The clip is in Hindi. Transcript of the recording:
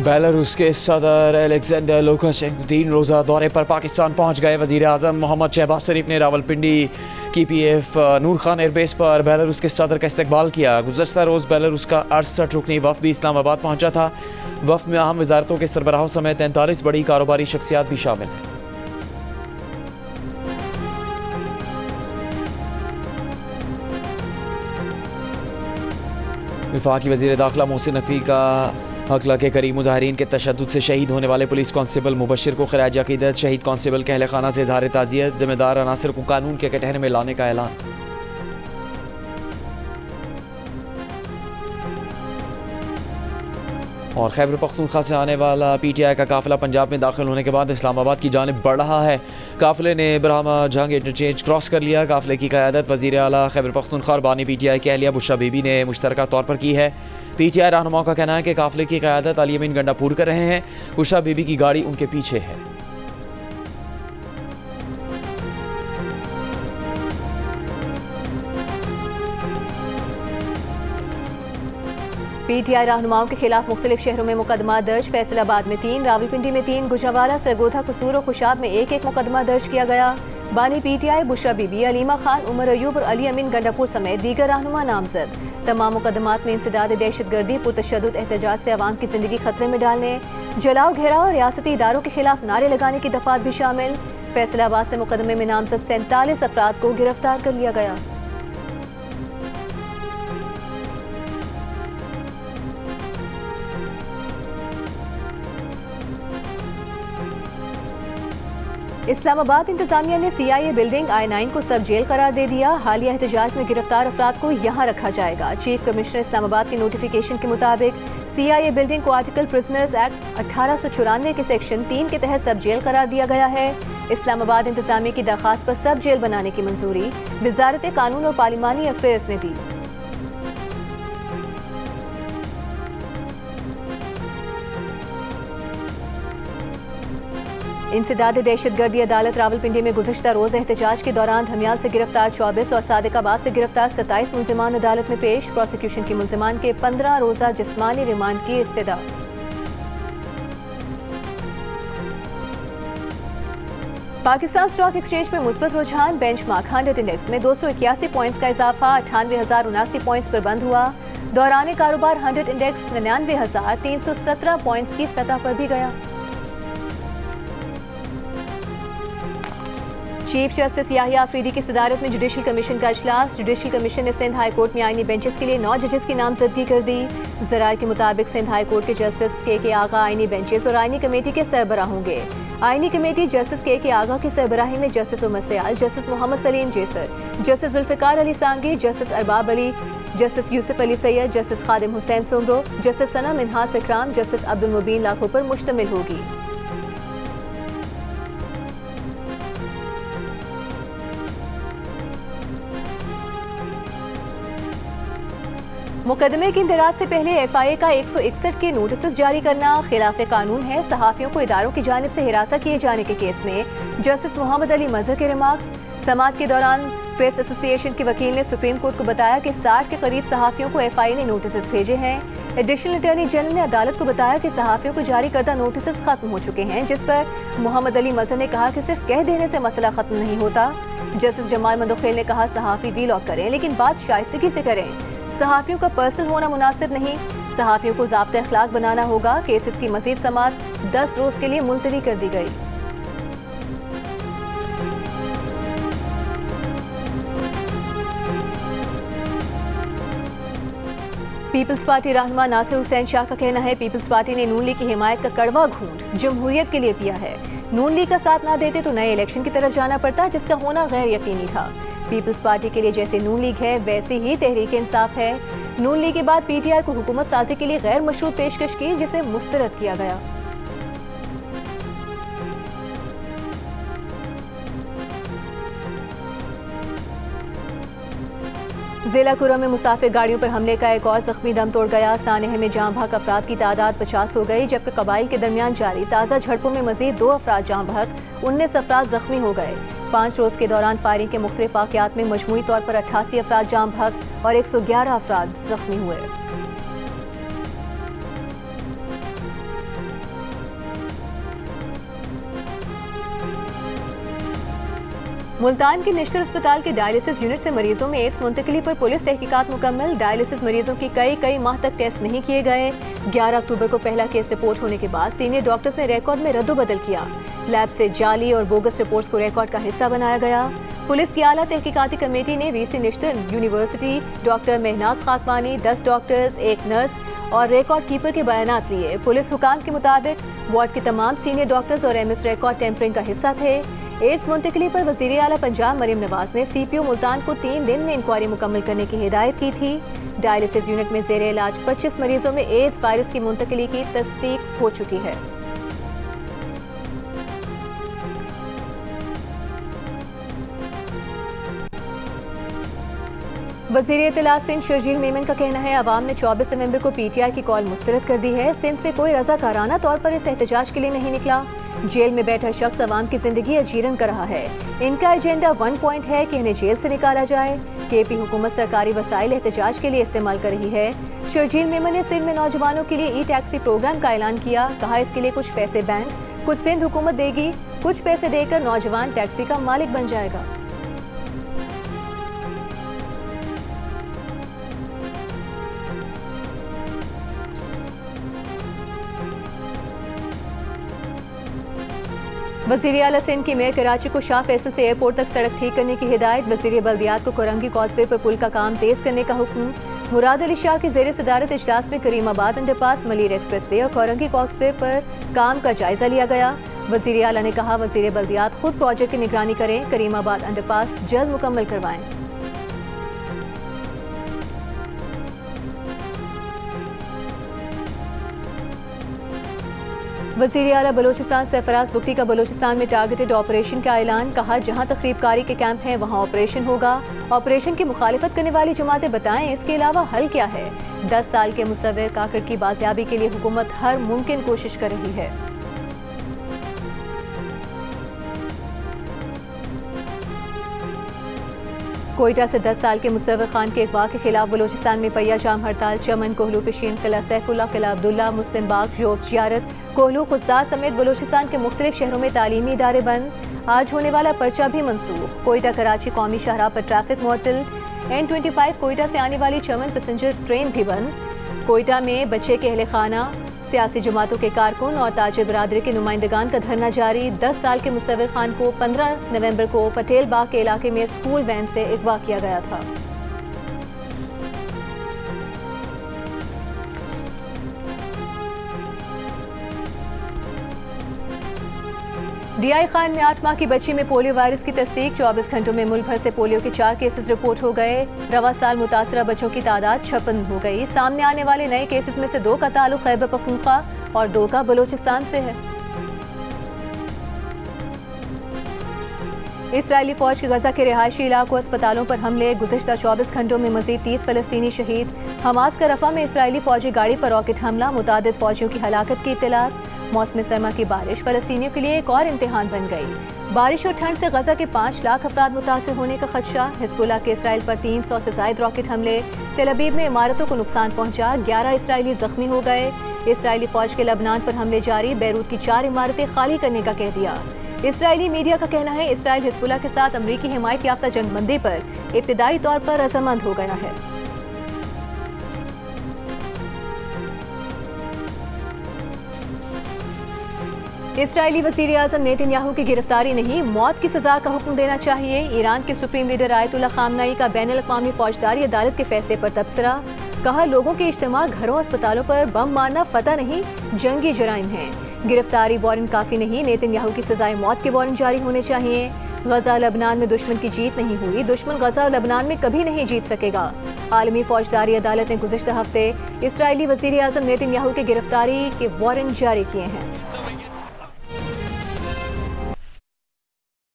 बेलारूस के सदर अलेक्जेंडर लुकाशेंको 3 रोज़ा दौरे पर पाकिस्तान पहुंच गए। वज़ीर आज़म मोहम्मद शहबाज शरीफ ने रावलपिंडी की PF नूर खान एयरबेस पर बेलारूस के सदर का इस्तकबाल किया। गुज़श्ता रोज़ बेलारूस का 68 रुकनी वफ़द भी इस्लामाबाद पहुंचा था। वफ़द में अहम वज़ारतों के सरबराहों समेत 43 बड़ी कारोबारी शख्सियात भी शामिल हैं। वफाकी वज़ीर दाखिला मोहसिन नकवी का हकला के करीब मुजाहिरीन के तशद्दुद से शहीद होने वाले पुलिस कांस्टेबल मुबशिर को खराज अकीदत। शहीद कांस्टेबल के अहले खाना से इजहार ताज़ियत। जिम्मेदार अनासर को कानून के कटहरे में लाने का ऐलान। और खैबर पख्तूनख्वा से आने वाला PTI का काफिला पंजाब में दाखिल होने के बाद इस्लामाबाद की जानिब बढ़ रहा है। काफिले ने ब्रह्मा जंग इंटरचेंज क्रॉस कर लिया। काफिले की क़यादत वज़ीर आला खैबर पख्तूनख्वा और बानी PTI की अहलिया बुशरा बीबी ने मुश्तरका तौर पर की है। PTI रहनुमाओं का कहना है कि काफिले की क़यादत अली अमीन गंडापुर कर रहे हैं। बुशरा बीबी की गाड़ी उनके पीछे है। PTI रहनुमाओं के खिलाफ मुख्तलिफ शहरों में मुकदमा दर्ज। फैसलाबाद में 3, रावलपिंडी में 3, गुजरावाला, सरगोधा, कसूर और खुशाब में एक मुकदमा दर्ज किया गया। बानी PTI बुशरा बीबी, अलीमा खान, उमर अयूब और अली अमीन गंडापुर समेत दीगर रहनुमा नामजद। तमाम मुकदमात में इंसदाद दहशतगर्दी, पुरतशद्दुद एहतजाज से अवाम की जिंदगी खतरे में डालने, जलाओ घेराव और रियासती इदारों के खिलाफ नारे लगाने की दफात भी शामिल। फैसलाबाद से मुकदमे में नामजद 47 अफराद को गिरफ्तार कर लिया गया। इस्लामाबाद इंतजामिया ने CIA बिल्डिंग I9 को सब जेल करार दे दिया। हालिया एहतजाज में गिरफ्तार अफराद को यहाँ रखा जाएगा। चीफ कमिश्नर इस्लामाबाद के नोटिफिकेशन के मुताबिक CIA बिल्डिंग को आर्टिकल प्रिजनर्स एक्ट 1894 के सेक्शन 3 के तहत सब जेल करार दिया गया है। इस्लामाबाद इंतजामिया की दरखास्त पर सब जेल बनाने की मंजूरी वजारत कानून और पार्लिमानी अफेयर्स ने दी। इंसदाद दहशतगर्दी अदालत रावलपिंडी में गुज़श्ता रोज़ एहतजाज के दौरान धमियाल से गिरफ्तार 24 और सादिकाबाद से गिरफ्तार 27 मुलजिमान अदालत में पेश। प्रोसिक्यूशन की मुलजिमान के 15 रोज़ा जिस्मानी रिमांड की इस्तदा। पाकिस्तान स्टॉक एक्सचेंज में मुस्बत रुझान। बेंचमार्क 100 इंडेक्स में 281 पॉइंट्स का इजाफा 98,079 पॉइंट्स पर बंद हुआ। दौरान कारोबार 100 इंडेक्स 99,317 पॉइंट्स की सतह पर भी गया। चीफ जस्टिस याहिया अफरीदी की सदारत में जुडिशल कमीशन का इजलास। जुडिशल कमीशन ने सिंध हाई कोर्ट में आईनी बेंचेस के लिए 9 जजेस की नामजदगी कर दी। ज़राए के मुताबिक सिंध हाई कोर्ट के जस्टिस के आगा आईनी बेंचेस और आईनी कमेटी के सरबराह होंगे। आईनी कमेटी जस्टिस के आगा की सरबराही में justice Umar Sayal, justice Mohammad Saleem Jesar, justice Zulfiqar Ali Sangi, justice Arbab Ali, justice Yusuf Ali Syed, justice Khadim Hussain Soomro, justice Sana Minhas Ikram, justice Abdul मुबीन लाखों पर मुश्तमिल होगी। मुकदमे की इंदराज से पहले FIA का 161 के नोटिस जारी करना खिलाफ कानून है। सहाफ़ियों को इदारों की जानिब से हिरासत किए जाने के केस में जस्टिस मोहम्मद अली मजहर के रिमार्क्स। समाअत के दौरान प्रेस एसोसिएशन के वकील ने सुप्रीम कोर्ट को बताया कि 60 के करीब सहाफ़ियों को FIA ने नोटिस भेजे हैं। एडिशनल अटॉर्नी जनरल ने अदालत को बताया कि सहाफ़ियों को जारी करदा नोटिस खत्म हो चुके हैं, जिस पर मोहम्मद अली मजहर ने कहा कि सिर्फ कह देने से मसला खत्म नहीं होता। जस्टिस जमाल मंदोखेल ने कहा सहाफ़ी वीलॉग करें लेकिन बात शाइस्तगी से करें। सहाफ़ियों का पर्सन होना मुनासिब नहीं। सहाफ़ियों को ज़ाब्ता अखलाक बनाना होगा। केसेस की मज़ीद समाअत 10 रोज़ के लिए मुलतवी कर दी गई। पीपल्स पार्टी रहनुमा नासिर हुसैन शाह का कहना है पीपल्स पार्टी ने नून लीग की हिमायत का कड़वा घूंट जमहूरियत के लिए पिया है। नून लीग का साथ ना देते तो नए इलेक्शन की तरफ जाना पड़ता, जिसका होना गैर यकीनी था। पीपल्स पार्टी के लिए जैसे नून लीग है वैसे ही तहरीक इंसाफ है। नून लीग के बाद PTI को हुकूमत साजी के लिए गैर मशरूत पेशकश की, जिसे मुस्तरद किया गया। जिला कुरम में मुसाफिर गाड़ियों पर हमले का एक और जख्मी दम तोड़ गया। सानेह में जाँ बहक अफराद की तादाद 50 हो गई, जबकि कबाइल के दरमियान जारी ताज़ा झड़पों में मजीद 2 अफराद जाँ बहक, 19 अफराद जख्मी हो गए। 5 रोज़ के दौरान फायरिंग के मुख्तलिफ वाक़यात में मजमूई तौर पर 88 अफराद जाँ बहक और 111 अफराद जख्मी हुए। मुल्तान के नेशनल अस्पताल के डायलिसिस यूनिट से मरीजों में एड्स मुंतकिली पर पुलिस तहकीकात मुकम्मल। डायलिसिस मरीजों की कई माह तक टेस्ट नहीं किए गए। 11 अक्टूबर को पहला केस रिपोर्ट होने के बाद सीनियर डॉक्टर्स ने रिकॉर्ड में रद्दोबदल किया। लैब से जाली और बोगस रिपोर्ट्स को रिकॉर्ड का हिस्सा बनाया गया। पुलिस की आला तहकीकाती कमेटी ने VC national university, doctor Mahnaz Khatwani, 10 doctors, 1 nurse और रिकॉर्ड कीपर के बयानात लिए। पुलिस हुकाम के मुताबिक वार्ड के तमाम सीनियर डॉक्टर्स और एमएस रिकॉर्ड टेम्परिंग का हिस्सा थे। एड्स मुंतकिली पर वज़ीर आला पंजाब मरीम नवाज ने सीपीओ मुल्तान को 3 दिन में इंक्वायरी मुकम्मल करने की हिदायत की थी। डायलिसिस यूनिट में ज़ेरे इलाज 25 मरीजों में एड्स वायरस की मुंतकिली की तस्दीक हो चुकी है। वज़ीर इत्तलात सिंध शर्जील मेमन का कहना है अवाम ने 24 नवंबर को पीटीआई की कॉल मुस्तरद कर दी है। सिंध से कोई रज़ाकाराना तौर पर इस एहतजाज के लिए नहीं निकला। जेल में बैठा शख्स अवाम की जिंदगी अजीरन कर रहा है। इनका एजेंडा 1 पॉइंट है कि इन्हें जेल से निकाला जाए। केपी हुकूमत सरकारी वसाइल एहतजाज के लिए इस्तेमाल कर रही है। शर्जील मेमन ने सिंध में नौजवानों के लिए ई टैक्सी प्रोग्राम का ऐलान किया। कहा इसके लिए कुछ पैसे बैंक, कुछ सिंध हुकूमत देगी, कुछ पैसे देकर नौजवान टैक्सी का मालिक बन जाएगा। वज़ीर आला सिंध की मेयर कराची को शाह फैसल से एयरपोर्ट तक सड़क ठीक करने की हिदायत। वज़ीर बल्दियात को कोरंगी कॉजवे पर पुल का काम तेज करने का हुक्म। मुराद अली शाह की ज़ेर सदारत इजलास में करीमाबाद अंडरपास, मलिर एक्सप्रेसवे और कोरंगी कॉजवे पर काम का जायजा लिया गया। वज़ीर आला ने कहा वज़ीर बल्दियात खुद प्रोजेक्ट की निगरानी करें, करीमाबाद अंडरपास जल्द मुकम्मल करवाएं। वज़ीर आला बलोचिस्तान सरफराज बुख्ती का बलोचिस्तान में टारगेटेड ऑपरेशन का ऐलान। कहा जहां तखरीबकारी के कैंप हैं वहां ऑपरेशन होगा। ऑपरेशन की मुखालिफत करने वाली जमातें बताएं इसके अलावा हल क्या है। 10 साल के मुसव्विर काकड़ की बाजियाबी के लिए हुकूमत हर मुमकिन कोशिश कर रही है। कोयटा से 10 साल के मुसव्विर खान के अगवा के खिलाफ बलोचिस्तान में पहिया जाम हड़ताल। चमन, कोहलू, पिशीन, किला सैफुल्ला, किला अब्दुल्ला, मुस्लिम बाग, जोब, जियारत, कोहलू, खुजदार समेत बलोचिस्तान के मुख्तलिफ शहरों में तालीमी इदारे बंद। आज होने वाला पर्चा भी मनसूख। कोयटा कराची कौमी शाहराह पर ट्रैफिक मुअत्तल। N25 कोयटा से आने वाली चमन पैसेंजर ट्रेन भी बंद। कोयटा में बच्चे के अहले खाना, सियासी जमातों के कारकुन और ताजिर बरादरी के नुमाइंदगान का धरना जारी। 10 साल के मुसव्विर खान को 15 नवंबर को पटेल बाग के इलाके में स्कूल वैन से अगवा किया गया था। डीआई खान में 8 माह की बच्ची में पोलियो वायरस की तस्दीक। 24 घंटों में मुल्क भर से पोलियो के 4 केसेस रिपोर्ट हो गए। रवा साल मुतासरा बच्चों की तादाद 56 हो गई। सामने आने वाले नए केसेस में से 2 का ताल्लुक खैबर पख्तूनख्वा और 2 का बलोचिस्तान से है। इसराइली फौज के गजा के रिहायशी इलाकों अस्पतालों पर हमले। गुज़िश्ता 24 घंटों में मजीद 30 फलस्तीनी शहीद। हमास का रफा में इसराइली फौजी गाड़ी पर रॉकेट हमला। मुतादिद फौजियों की हलाकत की इत्तलात। मौसम सरमा की बारिश फलस्तीनियों के लिए एक और इम्तिहान बन गई। बारिश और ठंड से गजा के 5 लाख अफराद मुतासिर होने का खदशा। हिज़्बुल्लाह के इसराइल पर 300 से ज़ायद रॉकेट हमले। तेल अवीव में इमारतों को नुकसान पहुंचा। 11 इसराइली जख्मी हो गए। इसराइली फौज के लबनान पर हमले जारी। बैरूत की 4 इमारतें खाली करने का कह दिया। इसराइली मीडिया का कहना है इसराइल हिज़्बुल्लाह के साथ अमरीकी हिमायत याफ्ता जंगबंदी पर इब्तिदाई तौर पर रज़ामंद हो गया है। इसराइली वज़ीर आज़म नेतन्याहू की गिरफ्तारी नहीं, मौत की सजा का हुक्म देना चाहिए। ईरान के सुप्रीम लीडर आयतुल्लाह खामनई का बैनुल अक़वामी फौजदारी अदालत के फैसले पर तबसरा। कहा लोगों के इज्तिमा, घरों, अस्पतालों पर बम मारना फतह नहीं, जंगी जराइम हैं। गिरफ्तारी वारंट काफ़ी नहीं, नेतन्याहू की सजाए मौत के वारंट जारी होने चाहिए। गजा लबनान में दुश्मन की जीत नहीं हुई, दुश्मन गजा और लबनान में कभी नहीं जीत सकेगा। आलमी फौजदारी अदालत ने गुज़िश्ता हफ्ते इसराइली वज़ीर आज़म नेतन्याहू की गिरफ्तारी के वारंट जारी किए हैं।